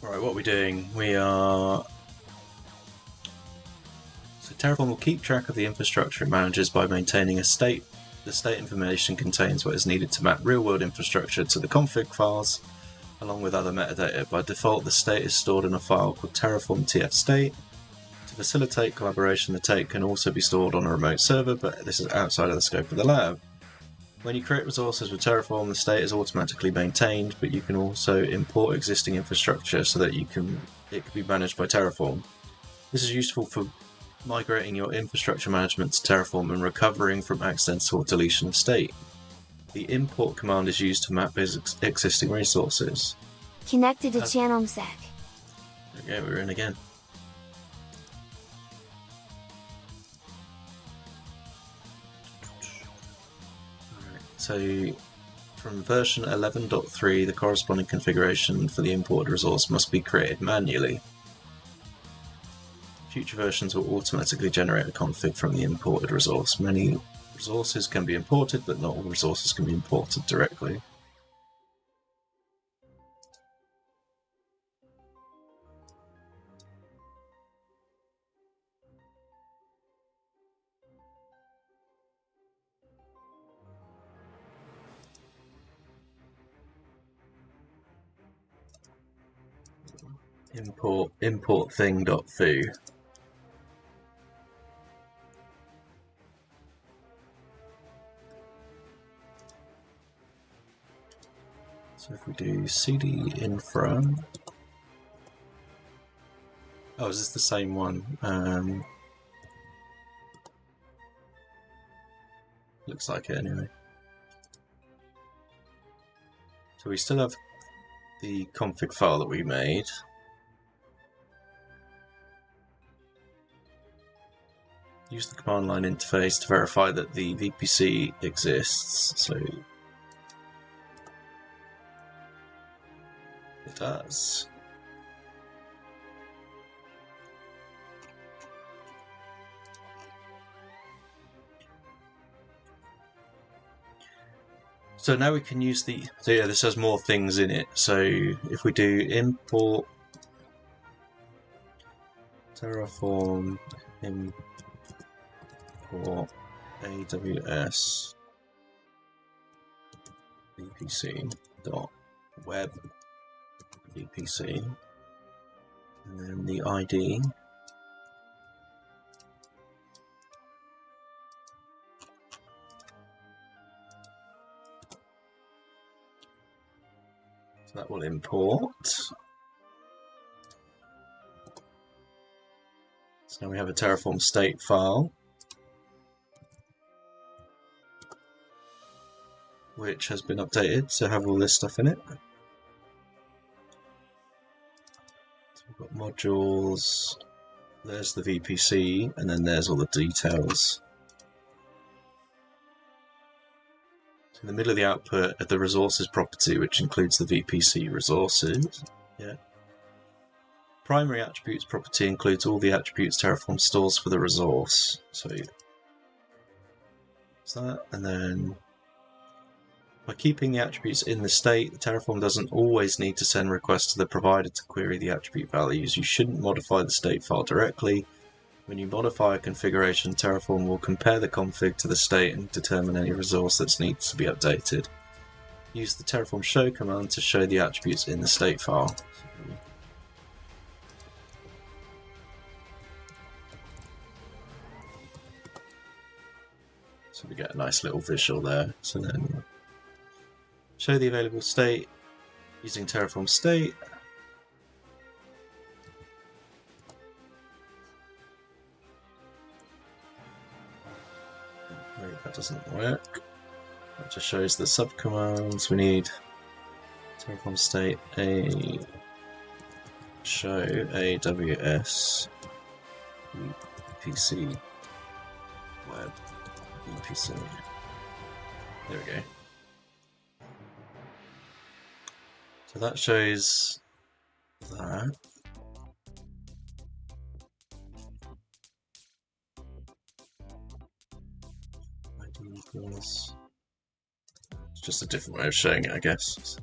Right, what we're doing, so Terraform will keep track of the infrastructure it manages by maintaining a state. The state information contains what is needed to map real-world infrastructure to the config files, along with other metadata. By default, the state is stored in a file called Terraform tf_state. To facilitate collaboration, the tape can also be stored on a remote server, but this is outside of the scope of the lab. When you create resources with Terraform, the state is automatically maintained, but you can also import existing infrastructure so that it can be managed by Terraform. This is useful for migrating your infrastructure management to Terraform and recovering from accidental deletion of state. The import command is used to map existing resources. Connected to channel MSEC. Okay, we're in again. So from version 11.3, the corresponding configuration for the imported resource must be created manually. Future versions will automatically generate a config from the imported resource. Many resources can be imported, but not all resources can be imported directly. Import thing.foo. So if we do cd infra, oh, is this the same one? Looks like it anyway. So we still have the config file that we made. Use the command line interface to verify that the VPC exists. So it does. So now we can use so yeah, this has more things in it. So if we do import Terraform import AWS VPC.web VPC, and then the ID. So that will import. So now we have a Terraform state file, which has been updated to have all this stuff in it. So we've got modules, there's the VPC, and then there's all the details. So in the middle of the output are the resources property, which includes the VPC resources. Yeah. Primary attributes property includes all the attributes Terraform stores for the resource. So that's that, and then by keeping the attributes in the state, Terraform doesn't always need to send requests to the provider to query the attribute values. You shouldn't modify the state file directly. When you modify a configuration, Terraform will compare the config to the state and determine any resource that needs to be updated. Use the Terraform show command to show the attributes in the state file. So we get a nice little visual there. So then show the available state using Terraform state. Wait, that doesn't work. That just shows the subcommands. We need Terraform state a show AWS VPC web VPC. There we go. So that shows that. It's just a different way of showing it, I guess.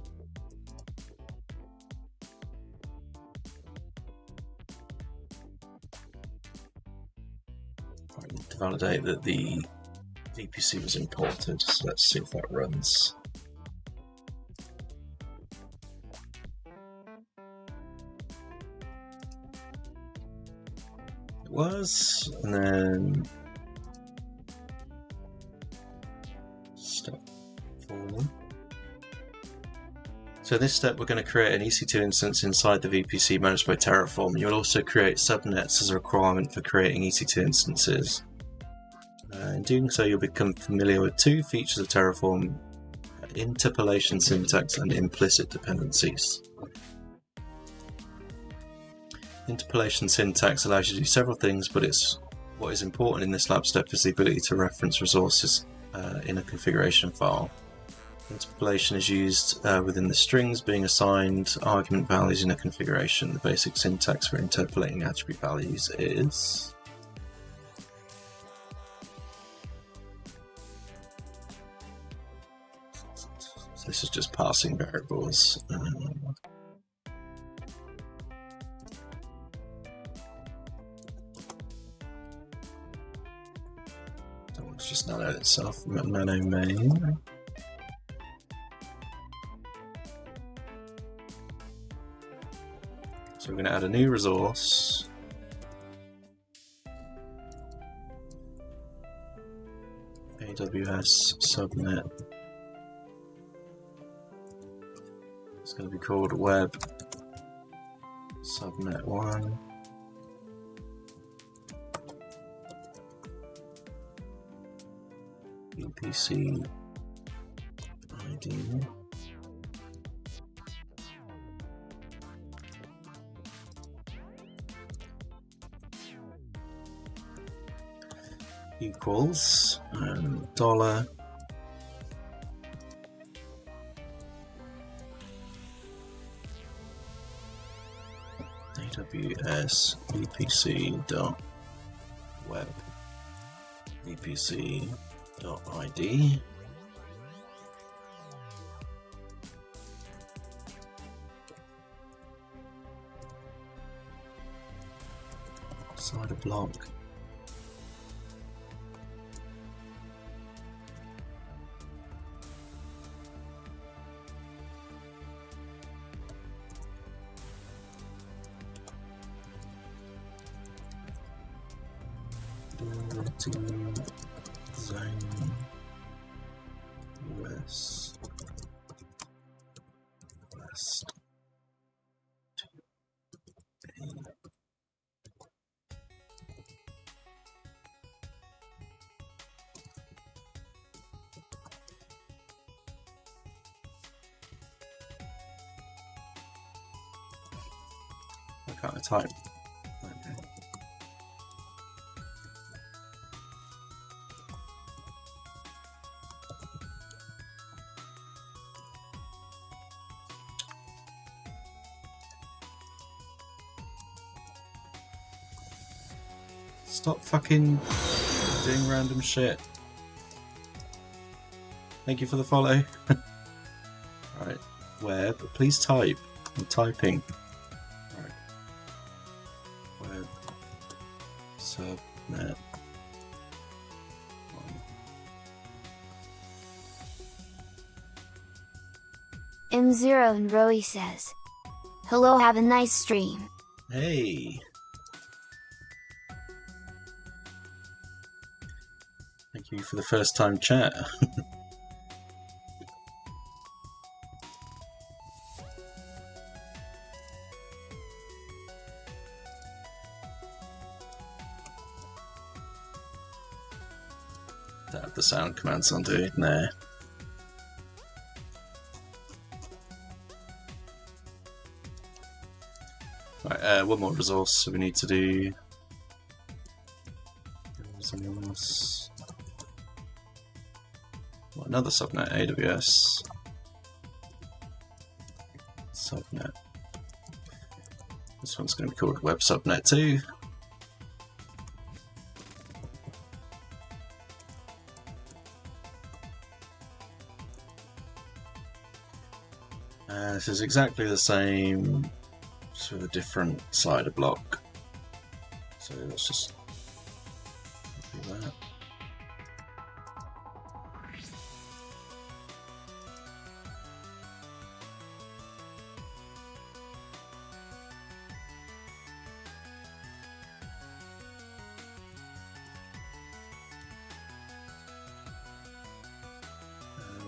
I need to validate that the VPC was imported, so let's see if that runs. It was, and then step 4. So in this step we're going to create an EC2 instance inside the VPC managed by Terraform. You'll also create subnets as a requirement for creating EC2 instances. In doing so you'll become familiar with 2 features of Terraform: interpolation syntax and implicit dependencies. Interpolation syntax allows you to do several things, but what is important in this lab step is the ability to reference resources in a configuration file. Interpolation is used within the strings being assigned argument values in a configuration. The basic syntax for interpolating attribute values is this is just passing variables. It's just nano itself, nano main. So we're going to add a new resource. AWS subnet. It's going to be called web subnet 1. VPC ID. Equals dollar AWS VPC dot web VPC dot ID side a block. Zone US West I can't type. Okay. Stop fucking doing random shit. Thank you for the follow. Right, web, please type. I'm typing. Right. Web subnet 1. M0 and Roey says, "Hello, have a nice stream." Hey. Thank you for the first time chat. Don't have the sound commands on, do it? Nah. Right, one more resource, so we need to do resource. Well, another subnet, AWS subnet. This one's going to be called web subnet 2. This is exactly the same, just with a different slider block. So let's just Do that.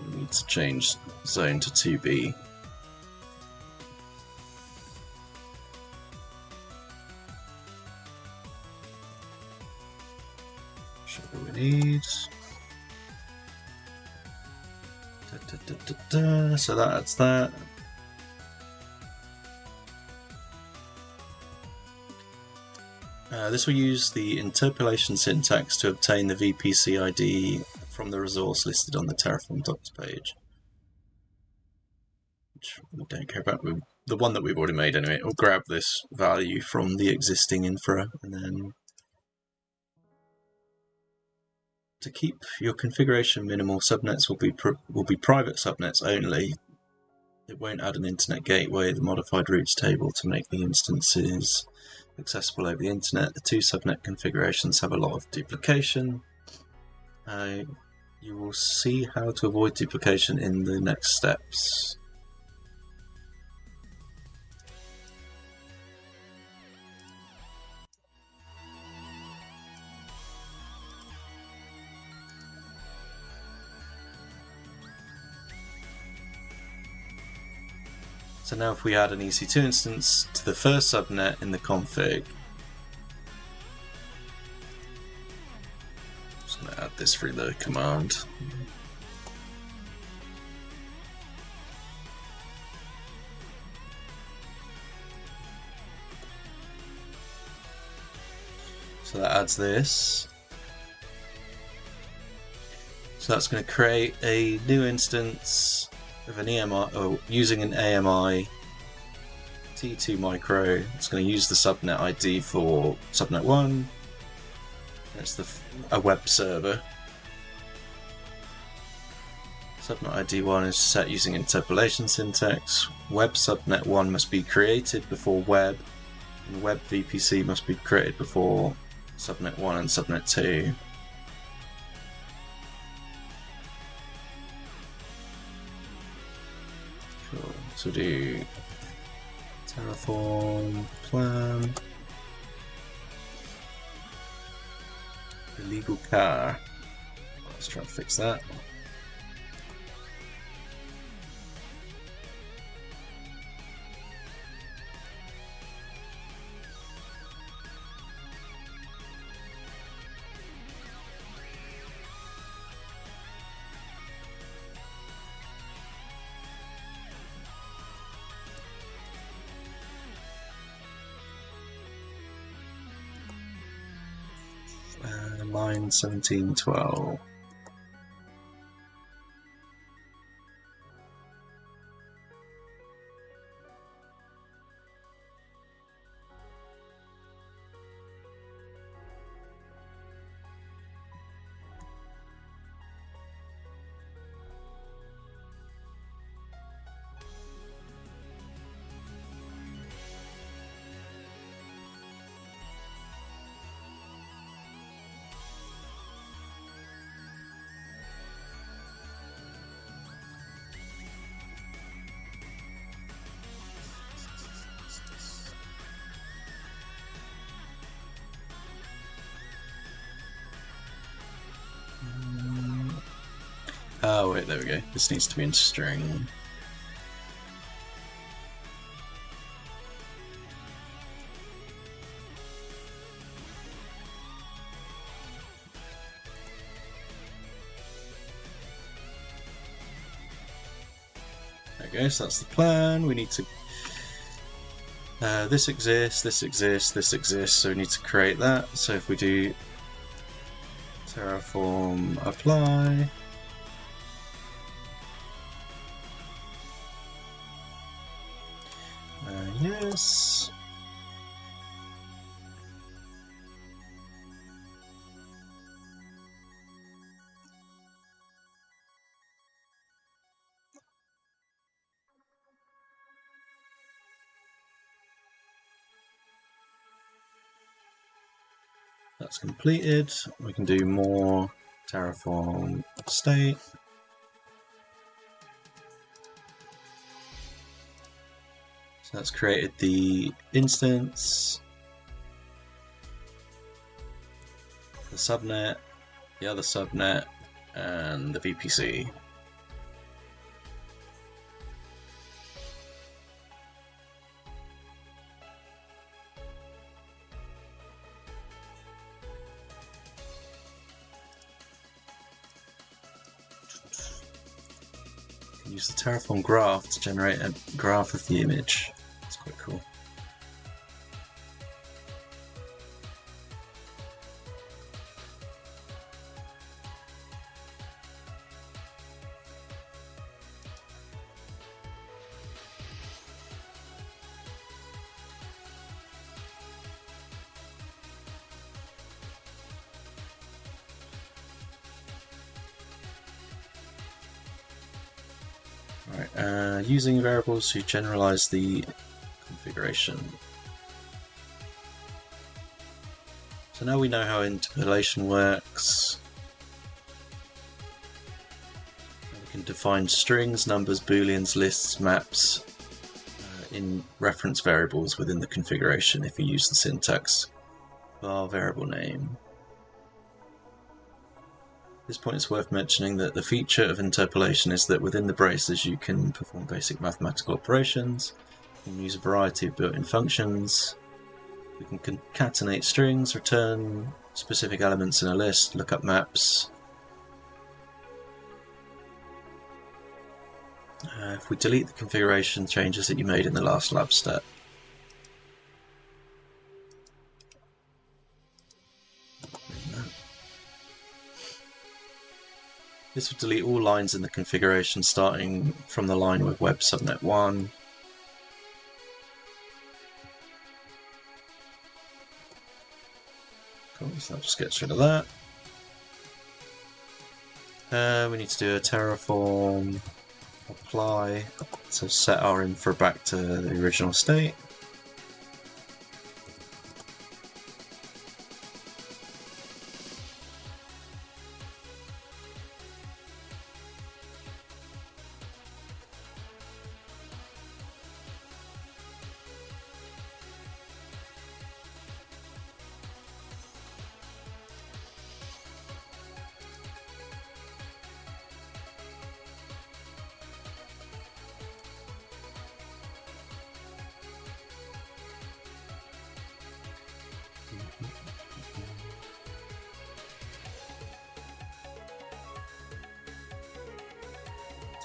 We need to change zone to 2B. Show what we need. So that's that. This will use the interpolation syntax to obtain the VPC ID from the resource listed on the Terraform docs page. Which we don't care about. The one that we've already made anyway. We'll grab this value from the existing infra, and then to keep your configuration minimal, subnets will be private subnets only. It won't add an internet gateway, the modified routes table to make the instances accessible over the internet. The two subnet configurations have a lot of duplication. You will see how to avoid duplication in the next steps. So now if we add an EC2 instance to the first subnet in the config, I'm just going to add this through the command. So that adds this. So that's going to create a new instance of an EMI, or using an AMI T2 micro. It's going to use the subnet ID for subnet 1. It's a web server. Subnet ID 1 is set using interpolation syntax. Web subnet 1 must be created before web, and web VPC must be created before subnet 1 and subnet 2. Cool. So do Terraform plan. Illegal car. Let's try and fix that. Line 1712. Oh wait, there we go. This needs to be in string. There we go, so that's the plan. We need to... this exists, this exists, this exists, so we need to create that. So if we do Terraform apply... yes. That's completed. We can do more Terraform state. So that's created the instance, the subnet, the other subnet, and the VPC. Use the Terraform graph to generate a graph of the image. That's quite cool. Right, using variables to generalize the configuration. So now we know how interpolation works. We can define strings, numbers, booleans, lists, maps in reference variables within the configuration if you use the syntax var variable name. At this point it's worth mentioning that the feature of interpolation is that within the braces you can perform basic mathematical operations, you can use a variety of built-in functions, we can concatenate strings, return specific elements in a list, look up maps. If we delete the configuration changes that you made in the last lab step, this will delete all lines in the configuration starting from the line with web subnet 1. Cool, so that just gets rid of that. We need to do a Terraform apply to set our infra back to the original state.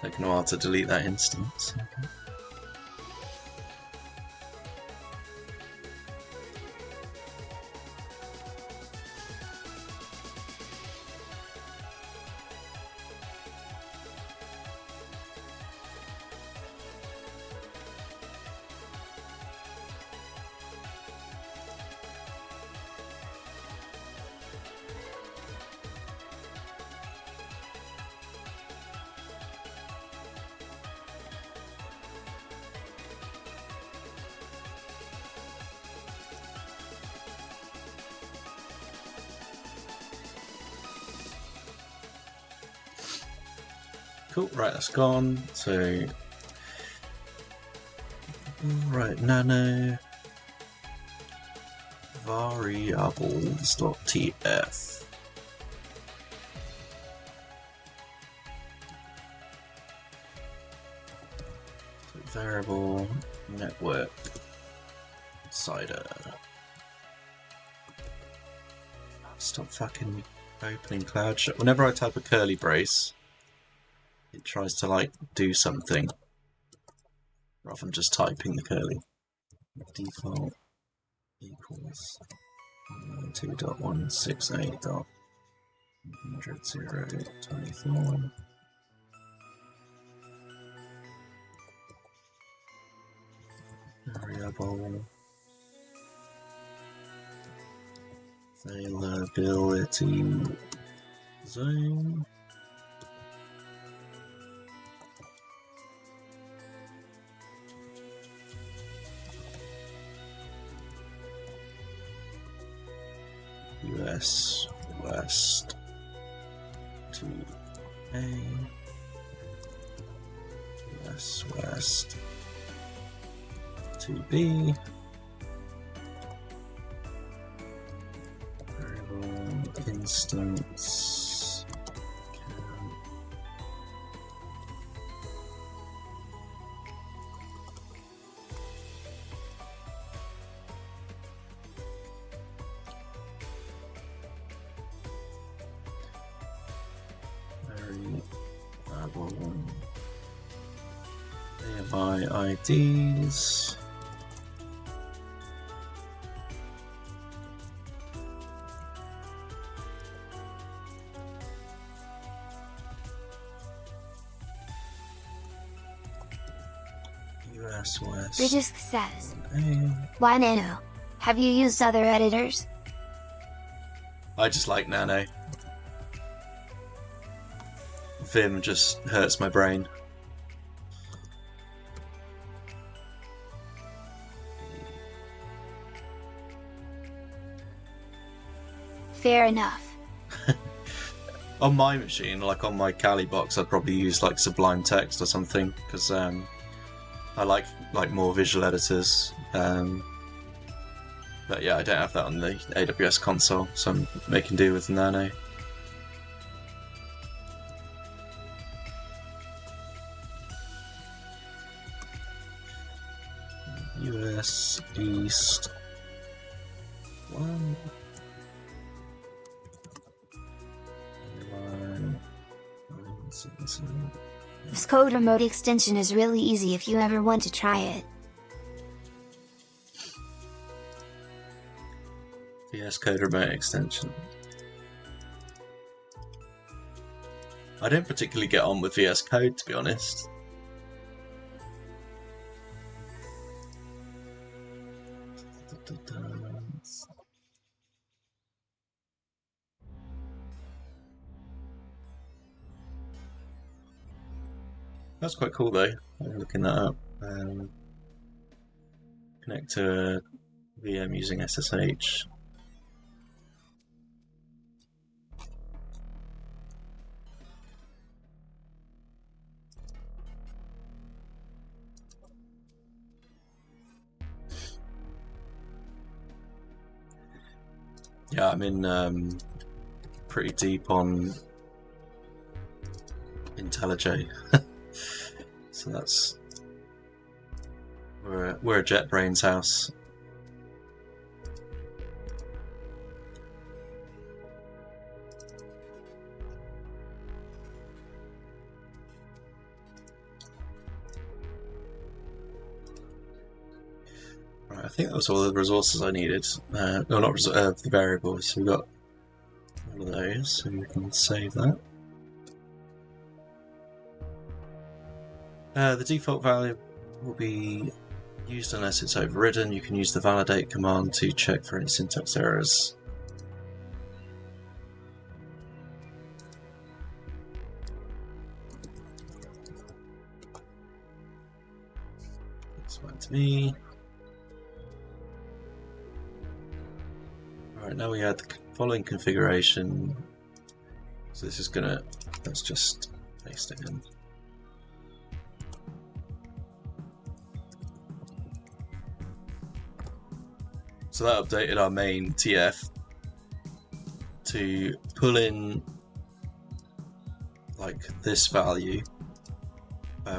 Taking a while to delete that instance. Okay. Cool, right, that's gone. So, right, nano variables.tf. So variable network cider. Stop fucking opening Cloud Shell. Whenever I type a curly brace, it tries to like do something rather than just typing the curly. Default equals 2.168.100.024. Variable availability zone. US West to A, US West to B, variable instance count. Variable AMI IDs. US West. British says, A. why Nano? Have you used other editors? I just like Nano. Vim just hurts my brain. Fair enough. On my machine, like on my Kali box, I'd probably use like Sublime Text or something, because I like more visual editors. But yeah, I don't have that on the AWS console, so I'm making do with Nano. US East 1. This code remote extension is really easy if you ever want to try it. VS Code remote extension. I don't particularly get on with VS Code, to be honest. That's quite cool though, looking that up. Connect to a VM using SSH. Yeah, I'm in pretty deep on IntelliJ. So that's we're at JetBrains' house. Right, I think that was all the resources I needed. No, not the variables. So we've got all of those, so we can save that. The default value will be used unless it's overridden. You can use the validate command to check for any syntax errors. Looks fine to me. Alright, now we add the following configuration. So this is gonna, let's just paste it in. So that updated our main TF to pull in like this value.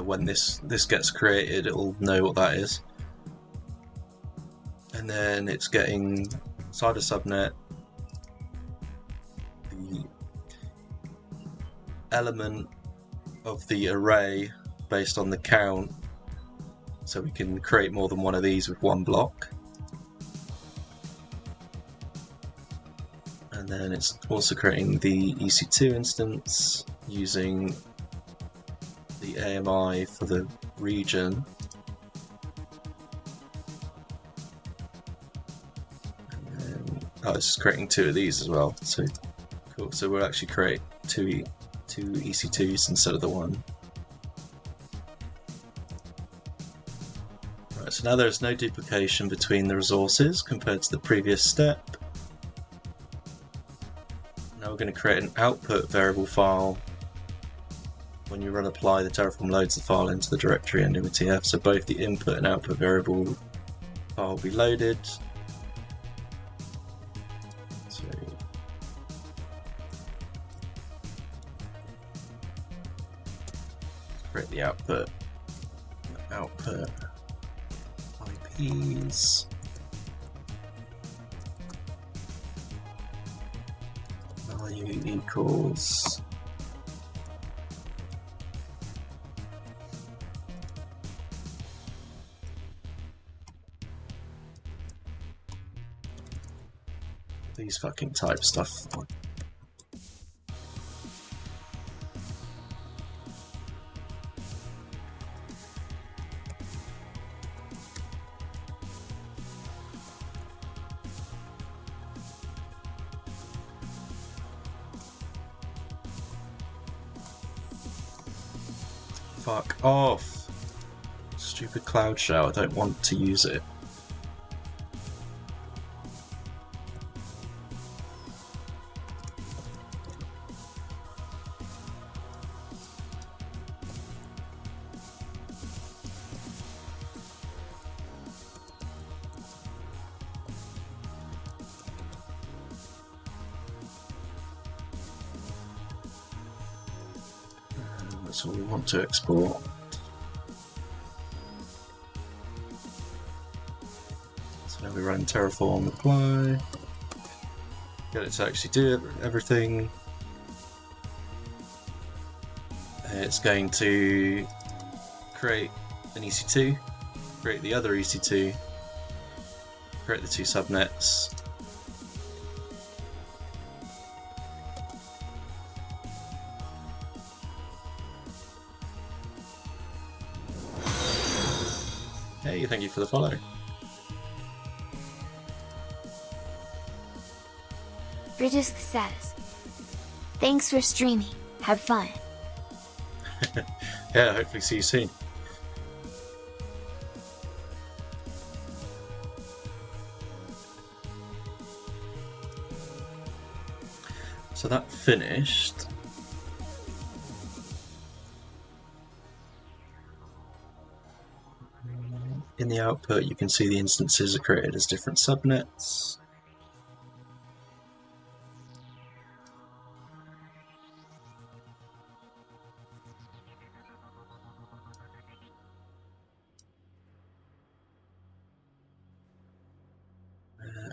When this gets created, it'll know what that is. And then it's getting inside a subnet the element of the array based on the count, so we can create more than one of these with one block. And then it's also creating the EC2 instance using the AMI for the region. And then, it's creating two of these as well. So cool. So we'll actually create two EC2s instead of the one. Right, so now there's no duplication between the resources compared to the previous step. we're going to create an output variable file. When you run apply, the Terraform loads the file into the directory ending with tf, so both the input and output variable file will be loaded. So create the output IPs, value equals these fucking type stuff. Fuck off! Stupid cloud shell, I don't want to use it. That's all we want to export. So now we run Terraform apply, get it to actually do everything. It's going to create an EC2, create the other EC2, create the two subnets. Hey, thank you for the follow. Britisk says, thanks for streaming. Have fun. Yeah, hopefully see you soon. So that finished. In the output, you can see the instances are created as different subnets.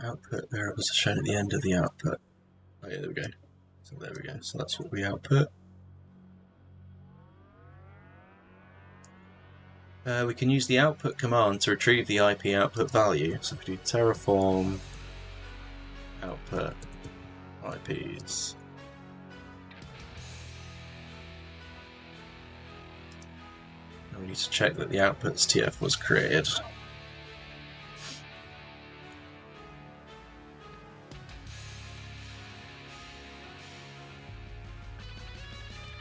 Output variables are shown at the end of the output. Oh yeah, there we go. So there we go. So that's what we output. We can use the output command to retrieve the IP output value. So if we do Terraform output IPs. And we need to check that the outputs TF was created.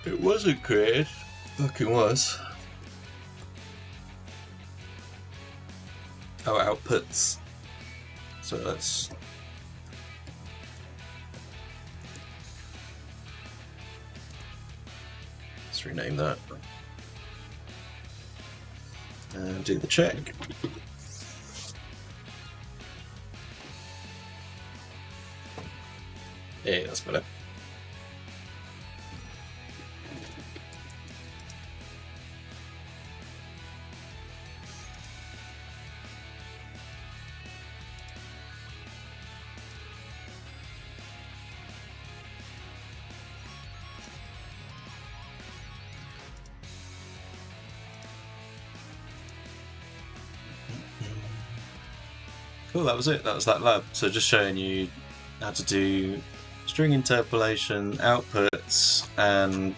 It wasn't created. Fucking was. Oh, outputs. So let's rename that and do the check. Yeah, that's better. Cool, that was it. That was that lab. So just showing you how to do string interpolation, outputs, and